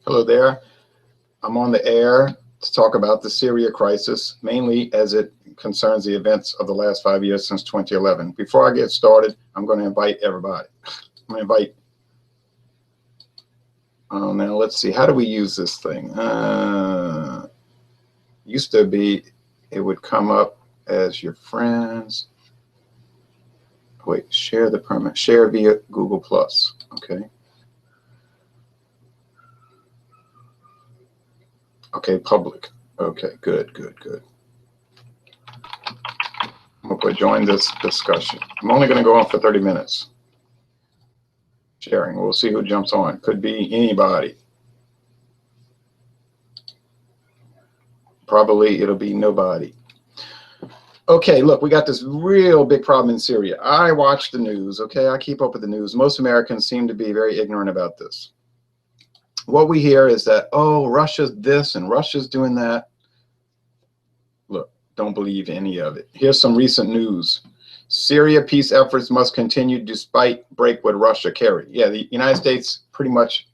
Hello there. I'm on the air to talk about the Syria crisis, mainly as it concerns the events of the last 5 years since 2011. Before I get started, I'm going to invite everybody. I'm going to invite, now let's see, how do we use this thing? Used to be, it would come up as your friends. Wait, share the permit, share via Google+, okay. Okay, public. Okay, good. I'm going to put join this discussion. I'm only going to go on for 30 minutes. Sharing. We'll see who jumps on. Could be anybody. Probably it'll be nobody. Okay, look, we got this real big problem in Syria. I watch the news, okay? I keep up with the news. Most Americans seem to be very ignorant about this. What we hear is that, oh, Russia's this and Russia's doing that. Look, don't believe any of it. Here's some recent news. Syria peace efforts must continue despite break with Russia. Kerry. Yeah, the United States pretty much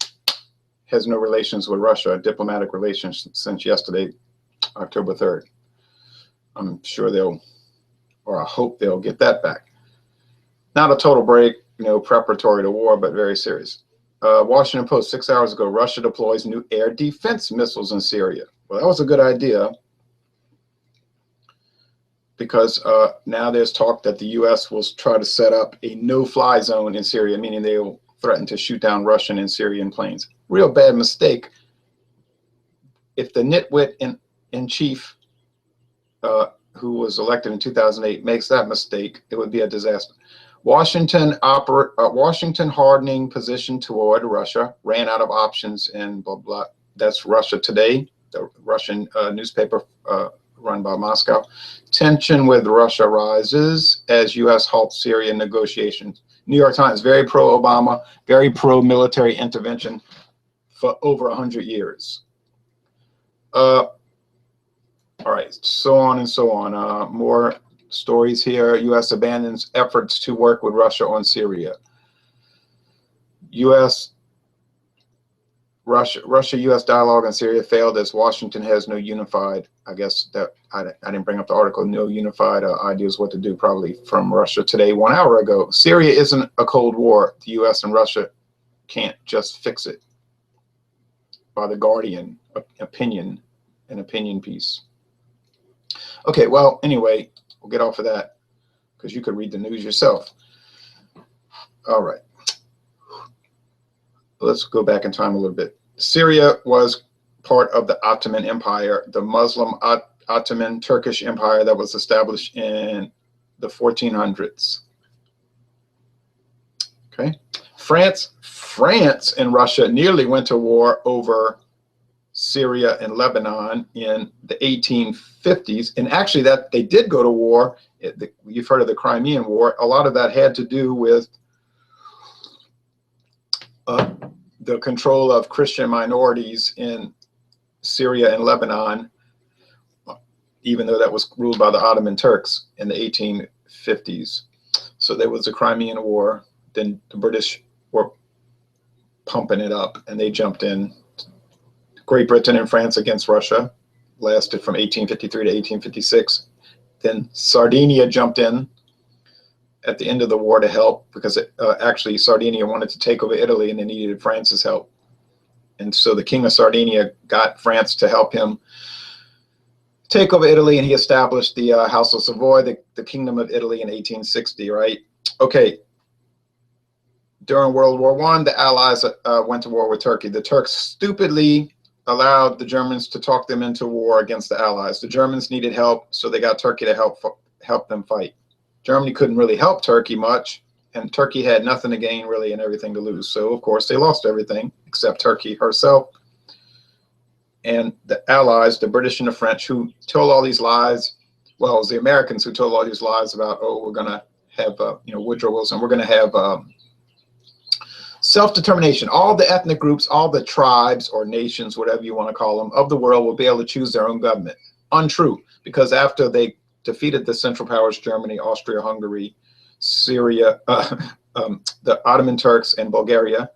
has no relations with Russia, diplomatic relations since yesterday, October 3rd. I'm sure they'll, or I hope they'll get that back. Not a total break, preparatory to war, but very serious. Washington Post, 6 hours ago, Russia deploys new air defense missiles in Syria. Well, that was a good idea because now there's talk that the U.S. will try to set up a no-fly zone in Syria, meaning they will threaten to shoot down Russian and Syrian planes. Real bad mistake. If the nitwit in chief, who was elected in 2008, makes that mistake, it would be a disaster. Washington hardening position toward Russia, ran out of options and blah, blah. That's Russia Today, the Russian newspaper run by Moscow. Tension with Russia rises as U.S. halts Syrian negotiations. New York Times, very pro-Obama, very pro-military intervention for over 100 years. All right, so on and so on. More stories here. U.S. abandons efforts to work with Russia on Syria. Russia-U.S. dialogue on Syria failed as Washington has no unified, I guess that I didn't bring up the article, no unified ideas what to do, probably from Russia Today 1 hour ago. Syria isn't a Cold War. The U.S. and Russia can't just fix it. By the Guardian, opinion piece. Okay, well, anyway, we'll get off of that because you could read the news yourself. All right. Let's go back in time a little bit. Syria was part of the Ottoman Empire, the Muslim Ottoman Turkish Empire that was established in the 1400s. Okay. France and Russia nearly went to war over Syria and Lebanon in the 1850s, and actually that they did go to war. You've heard of the Crimean War. A lot of that had to do with the control of Christian minorities in Syria and Lebanon, even though that was ruled by the Ottoman Turks in the 1850s. So there was the Crimean War. Then the British were pumping it up, and they jumped in. Great Britain and France against Russia lasted from 1853 to 1856. Then Sardinia jumped in at the end of the war to help because actually Sardinia wanted to take over Italy and they needed France's help. And so the King of Sardinia got France to help him take over Italy, and he established the House of Savoy, the Kingdom of Italy in 1860, right? Okay. During World War I, the Allies went to war with Turkey. The Turks stupidly allowed the Germans to talk them into war against the Allies. The Germans needed help, so they got Turkey to help them fight. Germany couldn't really help Turkey much, and Turkey had nothing to gain really and everything to lose. So of course they lost everything except Turkey herself. And the Allies, the British and the French, who told all these lies, well, it was the Americans who told all these lies about, oh, we're going to have, Woodrow Wilson, we're going to have self-determination. All the ethnic groups, all the tribes or nations, whatever you want to call them, of the world will be able to choose their own government. Untrue, because after they defeated the Central Powers, Germany, Austria, Hungary, Syria, the Ottoman Turks, and Bulgaria,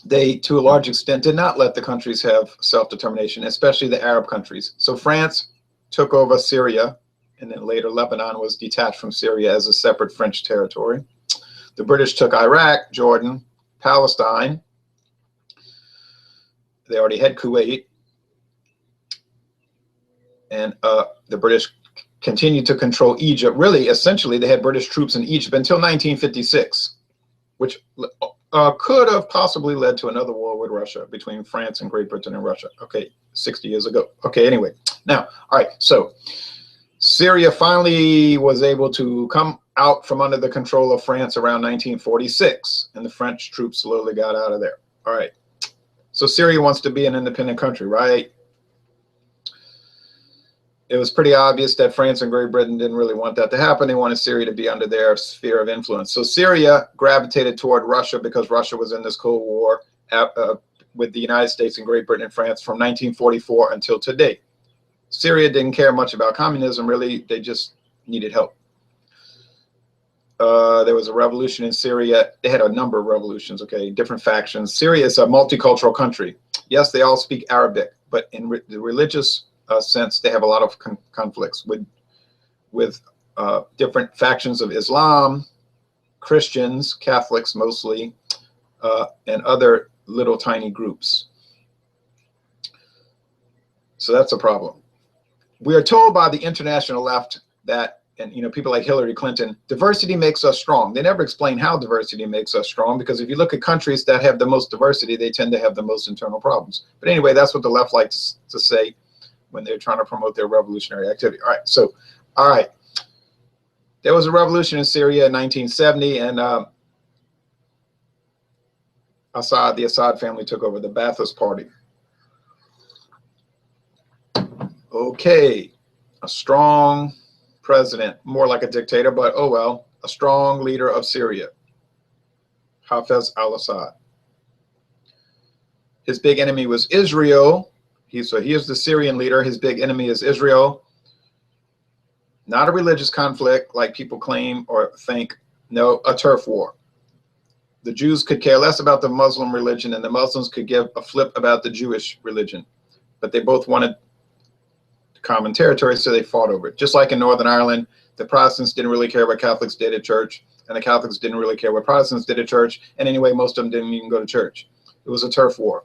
they, to a large extent, did not let the countries have self-determination, especially the Arab countries. So France took over Syria, and then later Lebanon was detached from Syria as a separate French territory. The British took Iraq, Jordan, Palestine. They already had Kuwait. And the British continued to control Egypt. Really, essentially, they had British troops in Egypt until 1956, which could have possibly led to another war with Russia between France and Great Britain and Russia. Okay, 60 years ago. Okay, anyway. Now, all right, so Syria finally was able to come out from under the control of France around 1946, and the French troops slowly got out of there. All right, so Syria wants to be an independent country, right? It was pretty obvious that France and Great Britain didn't really want that to happen. They wanted Syria to be under their sphere of influence. So Syria gravitated toward Russia because Russia was in this Cold War with the United States and Great Britain and France from 1944 until today. Syria didn't care much about communism, really. They just needed help. There was a revolution in Syria. They had a number of revolutions, okay, different factions. Syria is a multicultural country. Yes, they all speak Arabic, but in the religious sense, they have a lot of conflicts with different factions of Islam, Christians, Catholics mostly, and other little tiny groups. So that's a problem. We are told by the international left that, and people like Hillary Clinton, diversity makes us strong. They never explain how diversity makes us strong, because if you look at countries that have the most diversity, they tend to have the most internal problems. But anyway, that's what the left likes to say when they're trying to promote their revolutionary activity. All right, so, all right. There was a revolution in Syria in 1970, and the Assad family took over the Ba'athist Party. Okay, a strong president, more like a dictator, but oh well, a strong leader of Syria, Hafez al-Assad. His big enemy was Israel. So he is the Syrian leader. His big enemy is Israel. Not a religious conflict like people claim or think. No, a turf war. The Jews could care less about the Muslim religion, and the Muslims could give a flip about the Jewish religion. But they both wanted common territory, so they fought over it. Just like in Northern Ireland, the Protestants didn't really care what Catholics did at church, and the Catholics didn't really care what Protestants did at church, and anyway, most of them didn't even go to church. It was a turf war.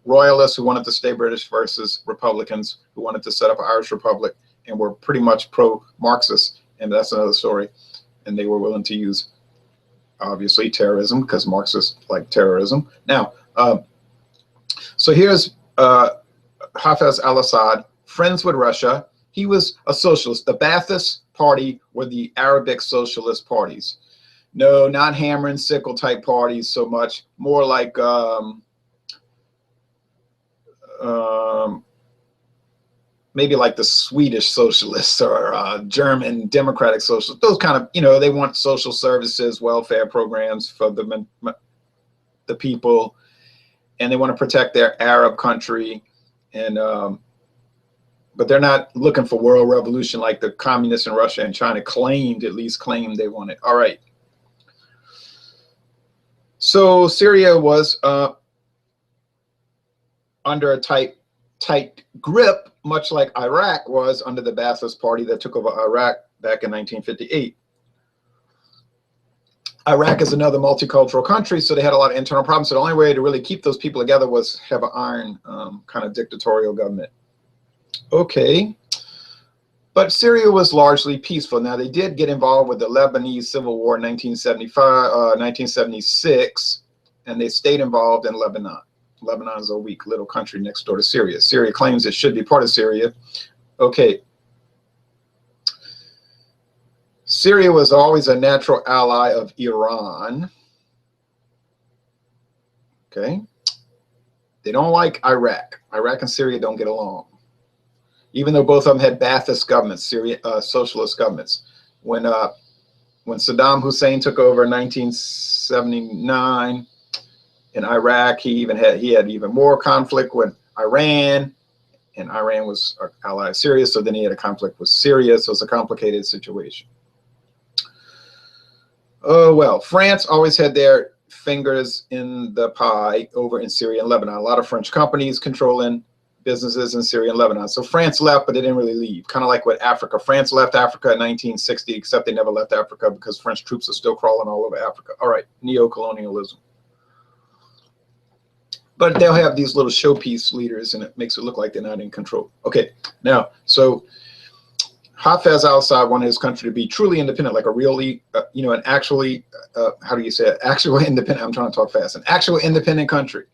Royalists who wanted to stay British versus Republicans who wanted to set up an Irish Republic and were pretty much pro-Marxist, and that's another story. And they were willing to use, obviously, terrorism, because Marxists like terrorism. Now, so here's Hafez al-Assad, friends with Russia. He was a socialist. The Ba'athist Party were the Arabic socialist parties. No, not hammer and sickle type parties so much, more like maybe like the Swedish socialists or German democratic socialists. Those kind of, they want social services, welfare programs for the people, and they want to protect their Arab country, and but they're not looking for world revolution like the communists in Russia and China at least claimed they wanted. All right. So Syria was under a tight grip, much like Iraq was under the Ba'athist Party that took over Iraq back in 1958. Iraq is another multicultural country, so they had a lot of internal problems. So the only way to really keep those people together was have an iron kind of dictatorial government. Okay, but Syria was largely peaceful. Now, they did get involved with the Lebanese Civil War in 1976, and they stayed involved in Lebanon. Lebanon is a weak little country next door to Syria. Syria claims it should be part of Syria. Okay. Syria was always a natural ally of Iran. Okay. They don't like Iraq. Iraq and Syria don't get along, even though both of them had Ba'athist governments, socialist governments. When Saddam Hussein took over in 1979 in Iraq, he had even more conflict with Iran, and Iran was an ally of Syria, so then he had a conflict with Syria, so it's a complicated situation. Oh, well, France always had their fingers in the pie over in Syria and Lebanon. A lot of French companies controlling businesses in Syria and Lebanon. So France left, but they didn't really leave. Kind of like with Africa. France left Africa in 1960, except they never left Africa because French troops are still crawling all over Africa. All right, neo-colonialism. But they'll have these little showpiece leaders, and it makes it look like they're not in control. Okay, now, so Hafez al-Assad wanted his country to be truly independent, like a really, an actually, how do you say it? Actual independent, I'm trying to talk fast, an actual independent country.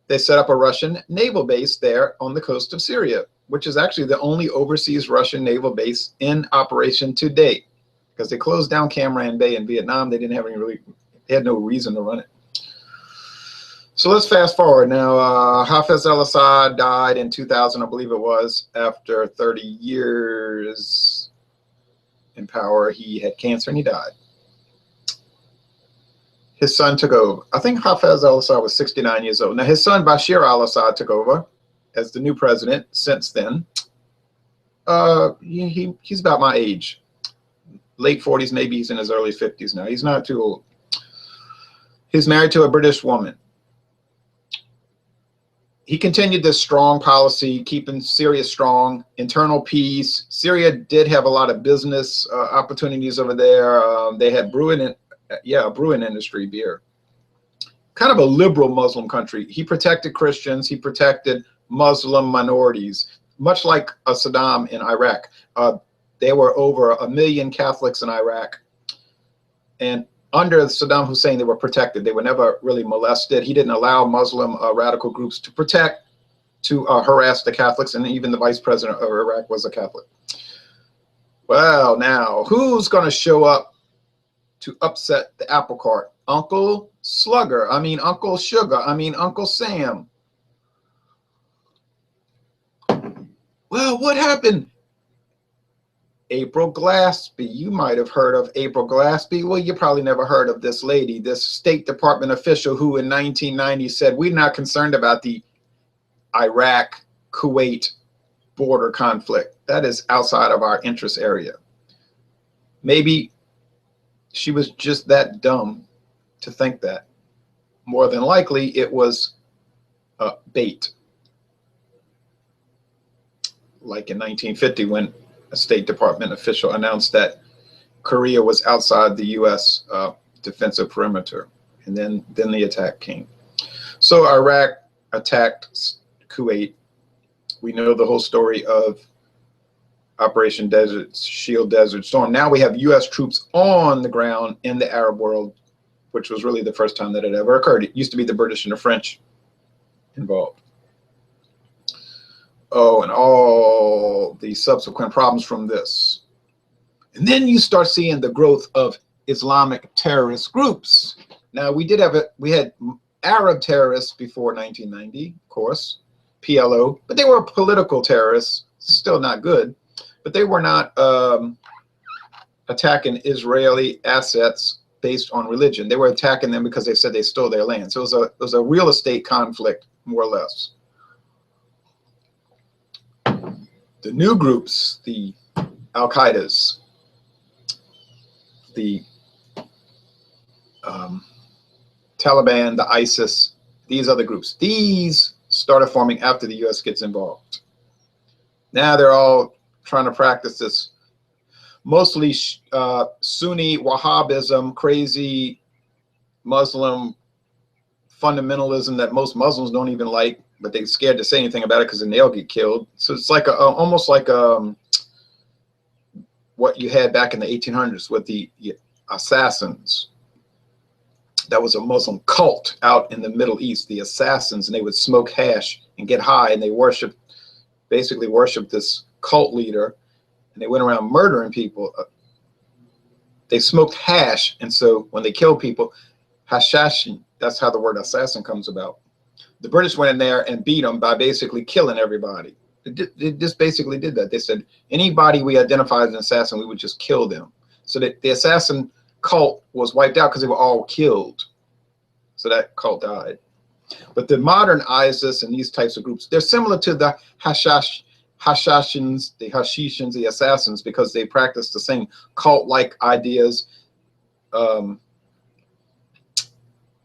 They set up a Russian naval base there on the coast of Syria, which is actually the only overseas Russian naval base in operation to date, because they closed down Cam Ranh Bay in Vietnam. They didn't have they had no reason to run it. So let's fast forward. Now, Hafez al-Assad died in 2000, I believe it was, after 30 years in power. He had cancer and he died. His son took over. I think Hafez al-Assad was 69 years old. Now, his son Bashir al-Assad took over as the new president since then. He's about my age. Late 40s, maybe he's in his early 50s now. He's not too old. He's married to a British woman. He continued this strong policy, keeping Syria strong, internal peace. Syria did have a lot of business opportunities over there. They had brewing industry, beer. Kind of a liberal Muslim country. He protected Christians. He protected Muslim minorities, much like Saddam in Iraq. There were over 1 million Catholics in Iraq. And under Saddam Hussein, they were protected. They were never really molested. He didn't allow Muslim radical groups to harass the Catholics, and even the vice president of Iraq was a Catholic. Well, now, who's going to show up to upset the apple cart? Uncle Slugger. I mean, Uncle Sugar. I mean, Uncle Sam. Well, what happened? April Glaspie. You might have heard of April Glaspie. Well, you probably never heard of this lady, this State Department official who in 1990 said, we're not concerned about the Iraq-Kuwait border conflict. That is outside of our interest area. Maybe she was just that dumb to think that. More than likely, it was bait. Like in 1950 when a State Department official announced that Korea was outside the U.S. Defensive perimeter, and then the attack came. So Iraq attacked Kuwait. We know the whole story of Operation Desert Shield, Desert Storm. Now we have U.S. troops on the ground in the Arab world, which was really the first time that it ever occurred. It used to be the British and the French involved. Oh, and all the subsequent problems from this. And then you start seeing the growth of Islamic terrorist groups. Now, we had Arab terrorists before 1990, of course, PLO, but they were political terrorists, still not good, but they were not attacking Israeli assets based on religion. They were attacking them because they said they stole their land. So it was a real estate conflict, more or less. The new groups, the Al-Qaedas, the Taliban, the ISIS, these other groups, these started forming after the U.S. gets involved. Now they're all trying to practice this mostly Sunni Wahhabism, crazy Muslim fundamentalism that most Muslims don't even like, but they're scared to say anything about it because then they'll get killed. So it's like almost like what you had back in the 1800s with the assassins. That was a Muslim cult out in the Middle East, the assassins, and they would smoke hash and get high, and they basically worshiped this cult leader, and they went around murdering people. They smoked hash, and so when they killed people, hashashin, that's how the word assassin comes about. The British went in there and beat them by basically killing everybody. They just basically did that. They said, anybody we identify as an assassin, we would just kill them. So that the assassin cult was wiped out because they were all killed. So that cult died. But the modern ISIS and these types of groups, they're similar to the Hashashins, the Hashishins, the assassins, because they practice the same cult-like ideas.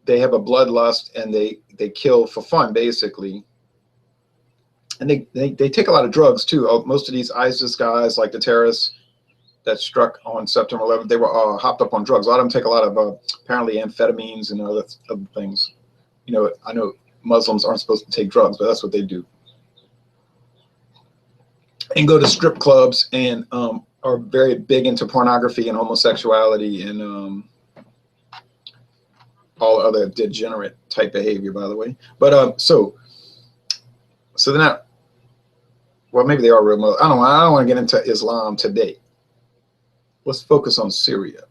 they have a bloodlust, and they kill for fun, basically. And they take a lot of drugs too. Most of these ISIS guys, like the terrorists that struck on September 11th, they were hopped up on drugs. A lot of them take a lot of apparently amphetamines and other things. You know, I know Muslims aren't supposed to take drugs, but that's what they do. And go to strip clubs, and are very big into pornography and homosexuality and all other degenerate type behavior, by the way. But so they're not. Well, maybe they are real Muslims. I don't want to get into Islam today. Let's focus on Syria.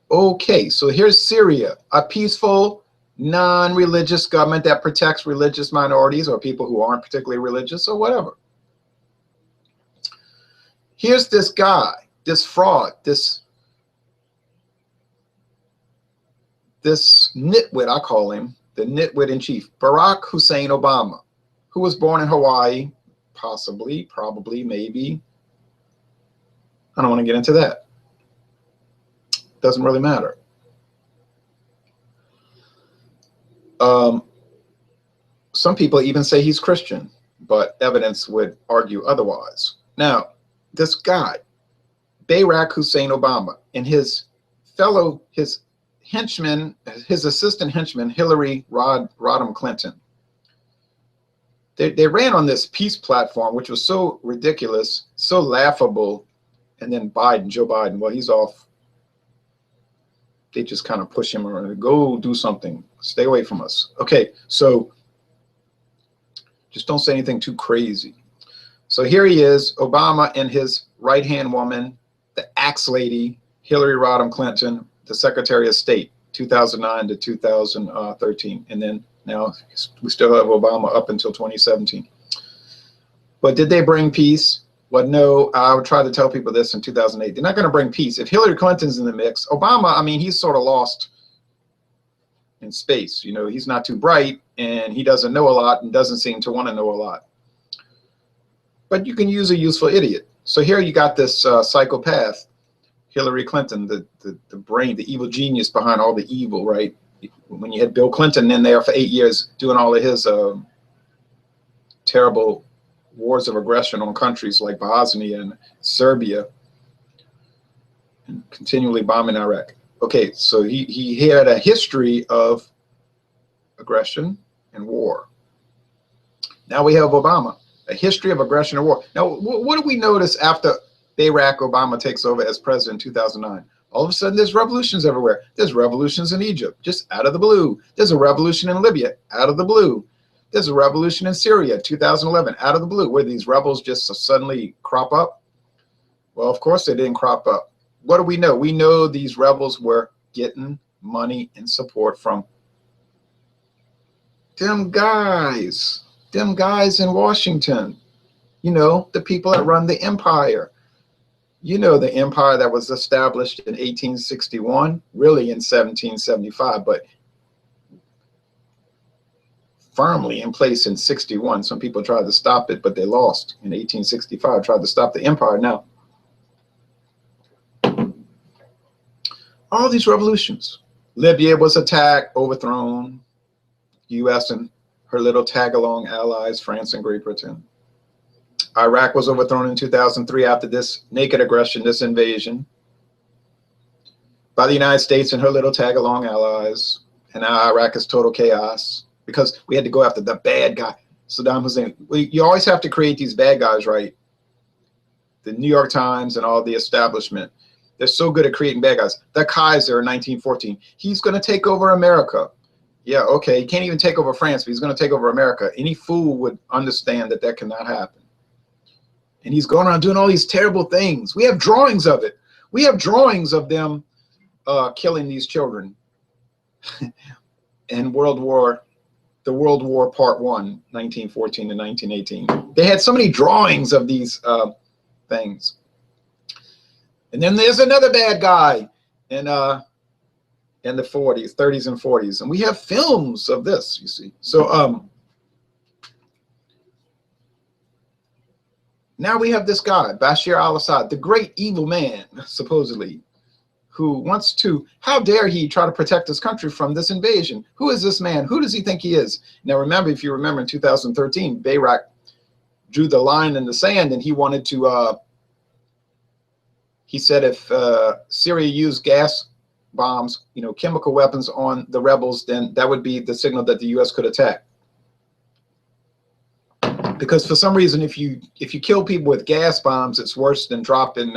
Okay, so here's Syria, a peaceful, non-religious government that protects religious minorities or people who aren't particularly religious or whatever. Here's this guy, this fraud, this nitwit, I call him, the nitwit in chief, Barack Hussein Obama, who was born in Hawaii, possibly, probably, maybe. I don't want to get into that. Doesn't really matter. Some people even say he's Christian, but evidence would argue otherwise. Now, this guy, Barack Hussein Obama, and his henchman, his assistant henchman, Hillary Rodham Clinton, they ran on this peace platform, which was so ridiculous, so laughable. And then Joe Biden, well, he's off. They just kind of push him around. Go do something. Stay away from us. Okay, so just don't say anything too crazy. So here he is, Obama and his right-hand woman, the axe lady, Hillary Rodham Clinton, the Secretary of State, 2009 to 2013. And then now we still have Obama up until 2017. But did they bring peace? Well, no, I would try to tell people this in 2008. They're not going to bring peace. If Hillary Clinton's in the mix, Obama, I mean, he's sort of lost in space. You know, he's not too bright, and he doesn't know a lot and doesn't seem to want to know a lot. But you can use a useful idiot. So here you got this psychopath, Hillary Clinton, the brain, the evil genius behind all the evil, right? When you had Bill Clinton in there for 8 years doing all of his terrible wars of aggression on countries like Bosnia and Serbia, and continually bombing Iraq. Okay, so he had a history of aggression and war. Now we have Obama, a history of aggression and war. Now, what do we notice after Barack Obama takes over as president in 2009? All of a sudden, there's revolutions everywhere. There's revolutions in Egypt, just out of the blue. There's a revolution in Libya, out of the blue. There's a revolution in Syria, 2011, out of the blue. Where these rebels just suddenly crop up? Well, of course they didn't crop up. What do we know? We know these rebels were getting money and support from them guys in Washington. You know, the people that run the empire. You know, the empire that was established in 1861, really in 1775, but firmly in place in 61. Some people tried to stop it, but they lost in 1865, tried to stop the empire. Now, all these revolutions. Libya was attacked, overthrown. U.S. and her little tag-along allies, France and Great Britain. Iraq was overthrown in 2003 after this naked aggression, this invasion by the United States and her little tag-along allies. And now Iraq is total chaos because we had to go after the bad guy, Saddam Hussein. You always have to create these bad guys, right? The New York Times and all the establishment, they're so good at creating bad guys. The Kaiser in 1914, he's going to take over America. Yeah, okay, he can't even take over France, but he's going to take over America. Any fool would understand that that cannot happen. And he's going around doing all these terrible things. We have drawings of it. We have drawings of them killing these children in the World War Part 1, 1914 to 1918. They had so many drawings of these things. And then there's another bad guy in the 40s, 30s and 40s. And we have films of this, you see. So now we have this guy, Bashar al-Assad, the great evil man, supposedly, who wants to, how dare he try to protect his country from this invasion? Who is this man? Who does he think he is? Now, remember, if you remember in 2013, Bayrak drew the line in the sand, and he wanted to, he said if Syria used gas bombs, you know, chemical weapons on the rebels, then that would be the signal that the U.S. could attack. Because for some reason, if you kill people with gas bombs, it's worse than dropping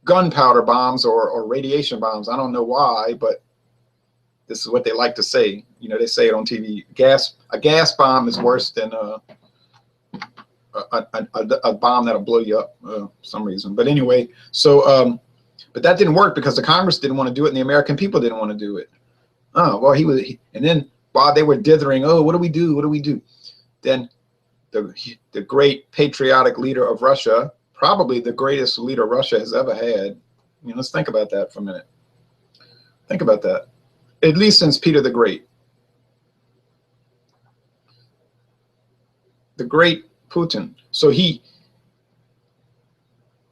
gunpowder bombs or radiation bombs. I don't know why, but this is what they like to say. You know, they say it on TV. A gas bomb is worse than a bomb that'll blow you up for some reason. But anyway, so but that didn't work because the Congress didn't want to do it and the American people didn't want to do it. Oh, well, and then while they were dithering, oh, what do we do? What do we do? Then the great patriotic leader of Russia, probably the greatest leader Russia has ever had. I mean, let's think about that for a minute. Think about that. At least since Peter the Great. The great Putin. So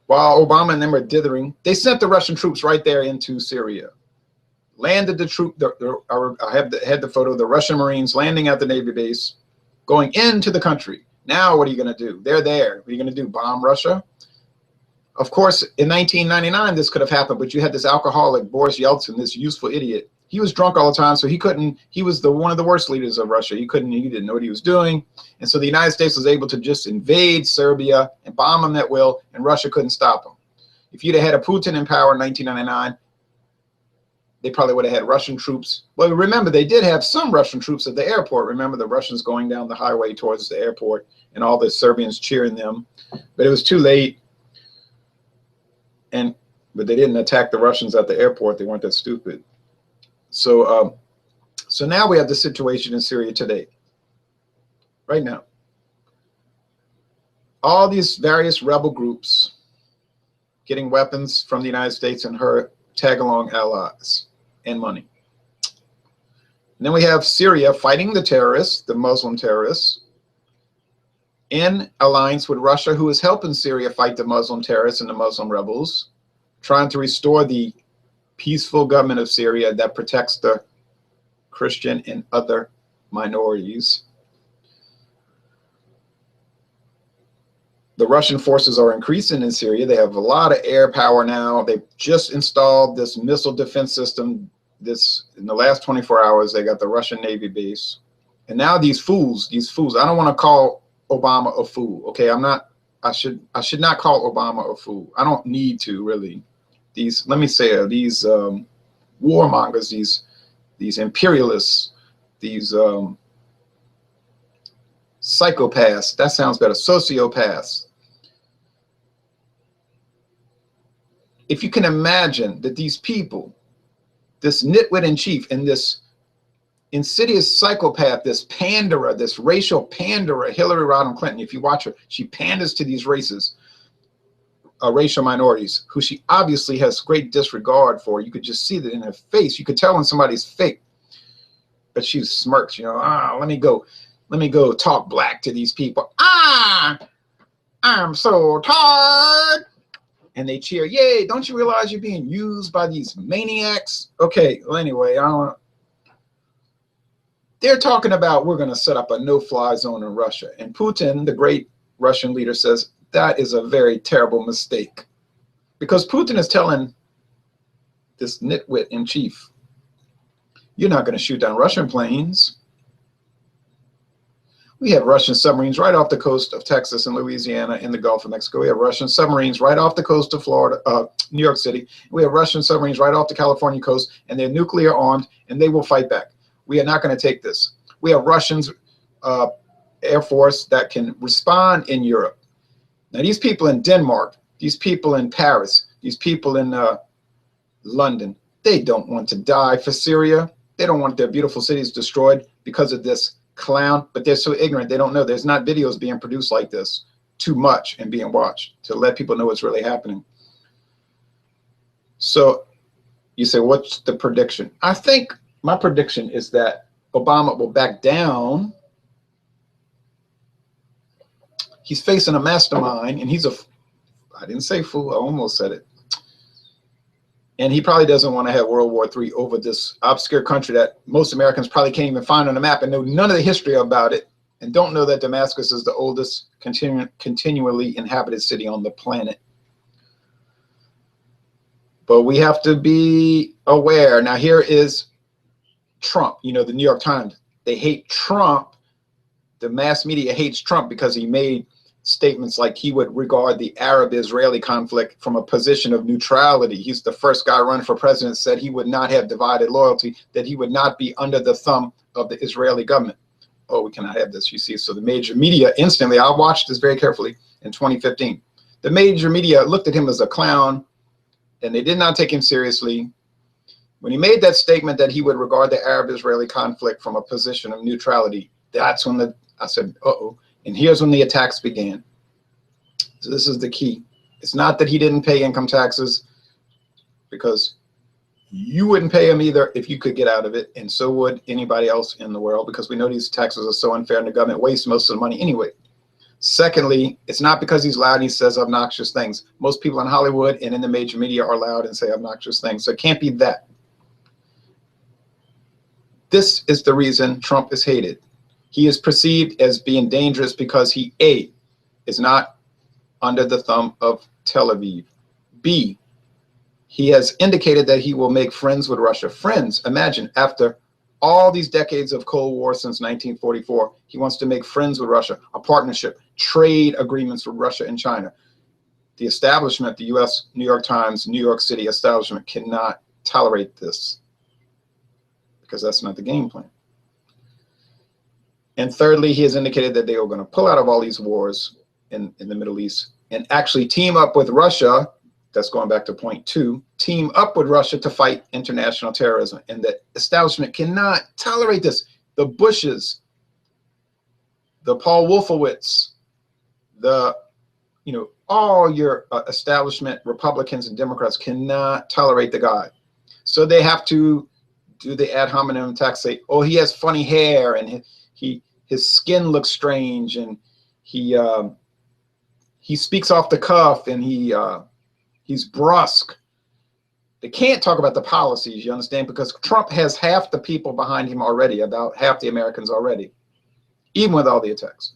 while Obama and them were dithering, they sent the Russian troops right there into Syria. Landed the troop, I had the photo of the Russian Marines landing at the Navy base, going into the country. Now, what are you going to do? They're there. What are you going to do? Bomb Russia? Of course, in 1999, this could have happened, but you had this alcoholic, Boris Yeltsin, this useful idiot. He was drunk all the time, so he was one of the worst leaders of Russia. He didn't know what he was doing. And so the United States was able to just invade Serbia and bomb them at will, and Russia couldn't stop them. If you'd have had a Putin in power in 1999, they probably would have had Russian troops. Well, remember, they did have some Russian troops at the airport. Remember the Russians going down the highway towards the airport and all the Serbians cheering them. But it was too late. But they didn't attack the Russians at the airport. They weren't that stupid. So, so now we have the situation in Syria today, right now. All these various rebel groups getting weapons from the United States and her tag-along allies and money. And then we have Syria fighting the terrorists, the Muslim terrorists, in alliance with Russia, who is helping Syria fight the Muslim terrorists and the Muslim rebels, trying to restore the peaceful government of Syria that protects the Christian and other minorities. The Russian forces are increasing in Syria. They have a lot of air power now. They've just installed this missile defense system. In the last 24 hours, they got the Russian Navy base. And now these fools, I don't want to call Obama a fool. Okay, I should not call Obama a fool. I don't need to really. These warmongers, these imperialists, these psychopaths, that sounds better, sociopaths. If you can imagine that these people, this nitwit in chief and this insidious psychopath, this panderer, this racial panderer, Hillary Rodham Clinton, if you watch her, she panders to these races, racial minorities, who she obviously has great disregard for. You could just see that in her face. You could tell when somebody's fake. But she smirks, you know, let me go talk black to these people. I'm so tired. And they cheer, yay, don't you realize you're being used by these maniacs? Okay, well, anyway, they're talking about we're going to set up a no-fly zone in Russia. And Putin, the great Russian leader, says that is a very terrible mistake. Because Putin is telling this nitwit in chief, you're not going to shoot down Russian planes. We have Russian submarines right off the coast of Texas and Louisiana in the Gulf of Mexico. We have Russian submarines right off the coast of Florida, New York City. We have Russian submarines right off the California coast, and they're nuclear armed, and they will fight back. We are not going to take this. We have Russians Air Force that can respond in Europe. Now, these people in Denmark, these people in Paris, these people in London, they don't want to die for Syria. They don't want their beautiful cities destroyed because of this clown, but they're so ignorant, they don't know. There's not videos being produced like this too much and being watched to let people know what's really happening. So you say, what's the prediction? I think my prediction is that Obama will back down. He's facing a mastermind, and I didn't say fool, I almost said it. And he probably doesn't want to have World War III over this obscure country that most Americans probably can't even find on a map and know none of the history about it, and don't know that Damascus is the oldest continually inhabited city on the planet. But we have to be aware. Now, here is Trump. You know, the New York Times, they hate Trump. The mass media hates Trump because he made statements like he would regard the Arab-Israeli conflict from a position of neutrality. He's the first guy running for president, said he would not have divided loyalty, that he would not be under the thumb of the Israeli government. Oh, we cannot have this, you see. So the major media instantly, I watched this very carefully in 2015. The major media looked at him as a clown, and they did not take him seriously. When he made that statement that he would regard the Arab-Israeli conflict from a position of neutrality, that's when I said, uh-oh. And here's when the attacks began. So this is the key. It's not that he didn't pay income taxes, because you wouldn't pay him either if you could get out of it, and so would anybody else in the world, because we know these taxes are so unfair and the government wastes most of the money anyway. Secondly, it's not because he's loud and he says obnoxious things. Most people in Hollywood and in the major media are loud and say obnoxious things, so it can't be that. This is the reason Trump is hated. He is perceived as being dangerous because he, A, is not under the thumb of Tel Aviv. B, he has indicated that he will make friends with Russia. Friends, imagine, after all these decades of Cold War since 1944, he wants to make friends with Russia, a partnership, trade agreements with Russia and China. The establishment, the U.S. New York Times, New York City establishment cannot tolerate this, because that's not the game plan. And thirdly, he has indicated that they are going to pull out of all these wars in the Middle East and actually team up with Russia. That's going back to point 2, team up with Russia to fight international terrorism. And the establishment cannot tolerate this. The Bushes, the Paul Wolfowitz, all your establishment Republicans and Democrats cannot tolerate the guy. So they have to do the ad hominem attack, say, oh, he has funny hair and his skin looks strange, and he speaks off the cuff, and he's brusque. They can't talk about the policies, you understand, because Trump has half the people behind him already, about half the Americans already, even with all the attacks.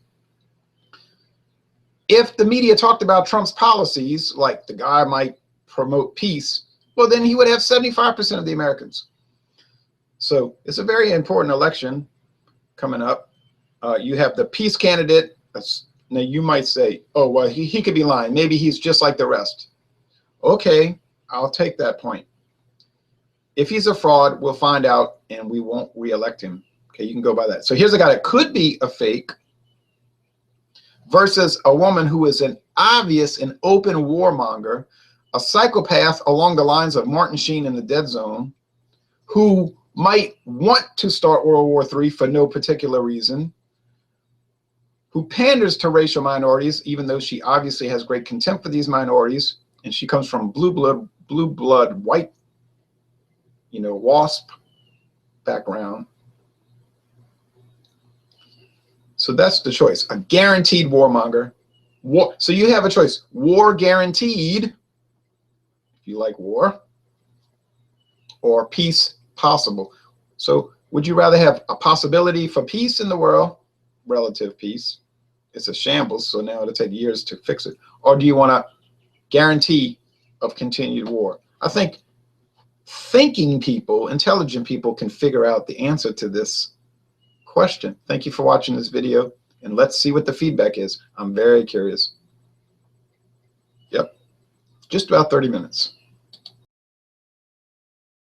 If the media talked about Trump's policies, like the guy might promote peace, well, then he would have 75% of the Americans. So it's a very important election coming up. You have the peace candidate. Now you might say, oh, well, he could be lying. Maybe he's just like the rest. Okay, I'll take that point. If he's a fraud, we'll find out, and we won't re-elect him. Okay, you can go by that. So here's a guy that could be a fake versus a woman who is an obvious and open warmonger, a psychopath along the lines of Martin Sheen in The Dead Zone, who might want to start World War III for no particular reason, who panders to racial minorities, even though she obviously has great contempt for these minorities, and she comes from blue blood, white, WASP background. So that's the choice, a guaranteed warmonger. So you have a choice, war guaranteed, if you like war, or peace possible. So would you rather have a possibility for peace in the world, relative peace? It's a shambles, so now it'll take years to fix it. Or do you want a guarantee of continued war? I think thinking people, intelligent people, can figure out the answer to this question. Thank you for watching this video, and let's see what the feedback is. I'm very curious. Yep, just about 30 minutes.